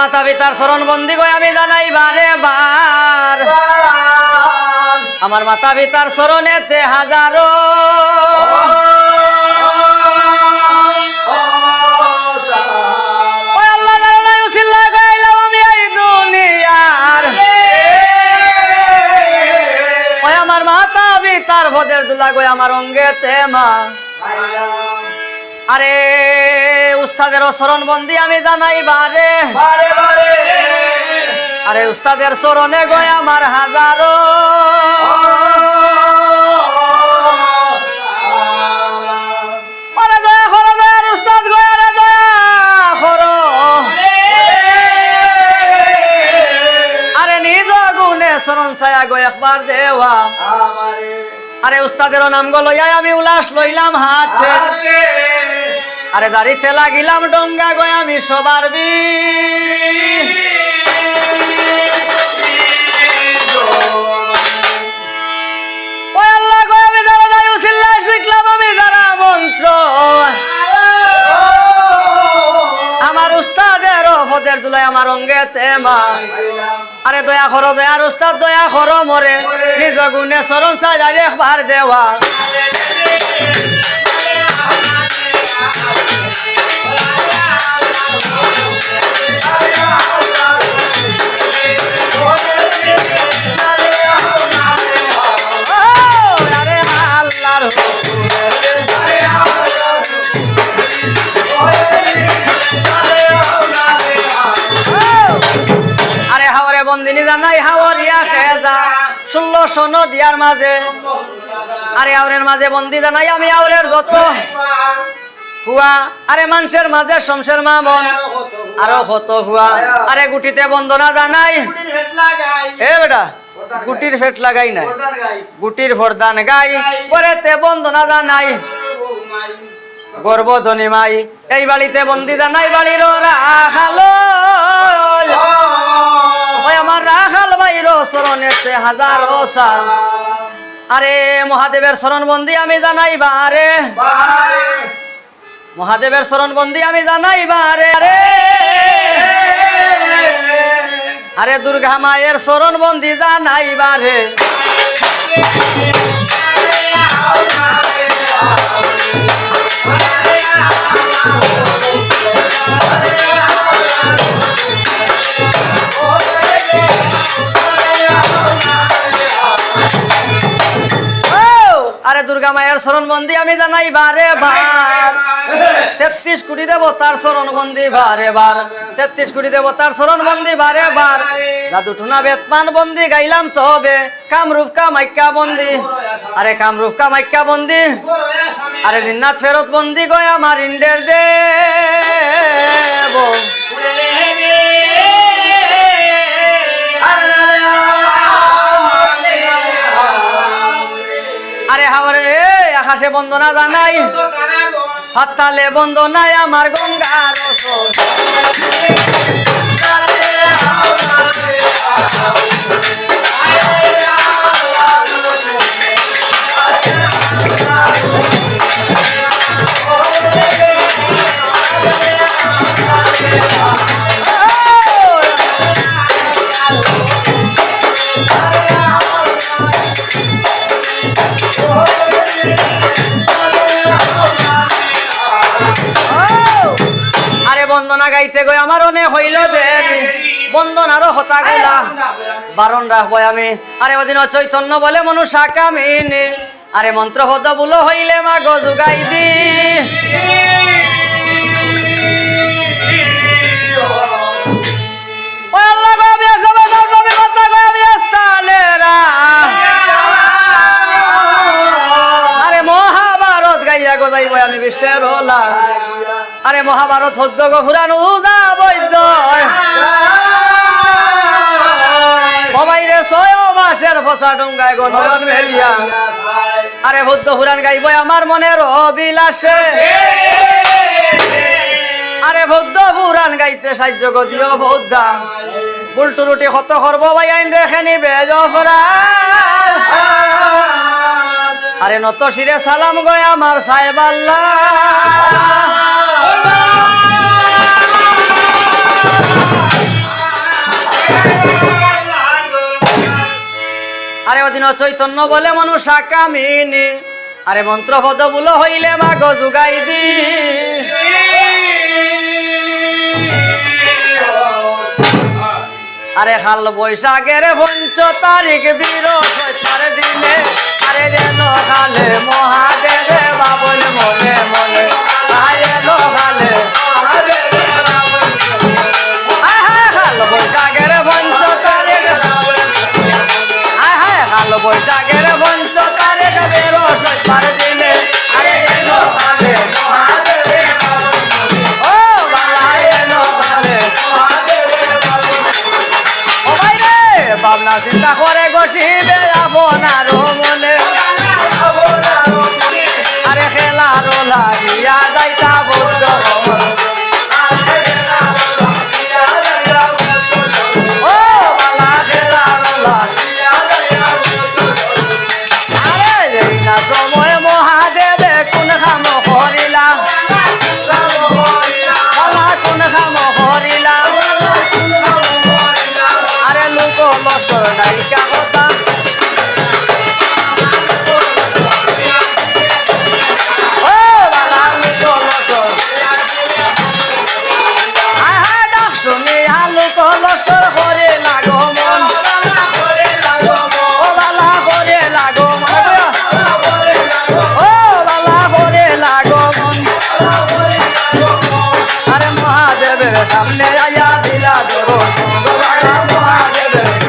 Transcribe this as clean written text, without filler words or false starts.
মাতা পিতার চরণ বন্দি গয় আমি জানাই বারে বার আমার মাতা পিতার চরণেতে হাজারো আমার মাতা পিতার ভদের দুলা গয় আমার অঙ্গেতে মা আরে উস্তাদের চরণ বন্দি আমি জানাই বারে আরে উস্তাদের চরণে গয় আমার হাজারো উস্তাদ গয় আরে নিজ গুণে চরণ ছায়া গয় একবার দেওয়া আরে উস্তাদের নাম গো লইয়া আমি উল্লাস লইলাম হাতে আরে দাড়িতে লাগিলাম ডঙ্গা গয় আমি সবার শিখলাম আমি যারা মন্ত্র আমার উস্তাদের ফদের দুলাই আমার অঙ্গেতে মা আরে দয়া করো দয়ার উস্তাদ দয়া করো মরে নিজ গুণে চরণ ছায়া একবার দেওয়া আরে হাওরে বন্দিনী জানাই হাওরিয়া খেজা 1600 নদিয়ার মাঝে আরে আওরের মাঝে বন্দি জানাই আমি আওরের যত হুয়া আরে মানুষের মাঝে শমশের মামন আরো কত হুয়া আরে গুটিতে বন্দনা জানাই এ বেটা গুটির ফেট লাগাই নাই গুটির ফরদান গাই পরেতে বন্দনা জানাই গর্ভধনী মাই এই বাড়িতে বন্দি জানাই বাড়ির রাখালো আমার রাখাল বাইর চরণেতে হাজারো সাল আরে মহাদেবের চরণ বন্দি আমি জানাই বারে মহাদেবের চরণ বন্দি আমি জানাই বারে আরে আরে দুর্গা মায়ের চরণ বন্দি জানাই বারে আরে দুর্গা মায়ের চরণ বন্দি আমি জানাই বারে বার 33 কোটি দেবতার চরণ বন্দি বারে বার 33 কোটি দেবতার চরণ বন্দি বারে বার জাদু টুনা বেতমান বন্দি গাইলাম তবে কামরূপ কামাখ্যা বন্দি আরে কামরূপ কামাখ্যা বন্দি আরে জিন্নাত ফেরত বন্দি গয় আমার ইন্ডের দেব আরে হাওরে আকাশে বন্দনা জানাই হাততালে বন্দনায় আমার গঙ্গার বন্দনা গাইতে গই আমার অনেক হইল দেরি বন্দনারও হতা গেলা বারণ রাখবো আমি আরে ওদিন চৈতন্য বলে মনুষা কামিনী আরে মন্ত্র হদ বুলো হইলে মা গো জুগাই দি আরে মহাভারত গাইয়া গোজাইব আমি বিশ্বের হলা আরে মহাভারত হদ্দ গো ফুরান উজা বৈদ্য সবাইরে 6 মাসের ফসা ডুঙ্গায় গো নয়ন মেলিয়া আরে হদ্দ ফুরান গাইব আমার মনের অবিলাসে আরে হদ্দ ফুরান গাইতে সাহায্য গো দিও বৌদ্ধা উল্টু রুটি হত করবো ভাই আইন রেখে নিবে জফরান আরে নত শিরে সালাম গয় আমার সাহেব আল্লাহ স্বাধীন চৈতন্য বলে মানুষ কামিনী আরে মন্ত্র পদ বুলো হইলে মাগ যুগাই দি আরে হাল বৈশাখের ৫ তারিখ বৃহস্পতিবার দিনে আরে যেন খালে মহাদেবে বাবুল মনে মনে আয়েলো খালে হাল বৈশাখের ৫ তারিখ হাল বৈশাখের ৫ তারিখ বৃহস্পতিবার দিনে আরে যেন খালে মহাদেবে ও বাবা এলো খালে ভাবনা চিন্তা করে বসিবে আপনার মনে আরে খেলার লাগিয়া যাইতা বৌদ্ধ ও বালা খেলার লাগিয়া আরে এই না সময় মহাদেবে কোন খাম করিলা বালা কোন খাম করিলা আরে লোক লস্কর নায়িকা কথা ও বালা লোক লস্কর আহা ডাক শুনি লোক লস্কর করে লাগো মন ও বালা করে লাগো মন ও বালা করে লাগো মন আরে মহাদেবের সামনে আয়া দিলা ধরো মহাদেবের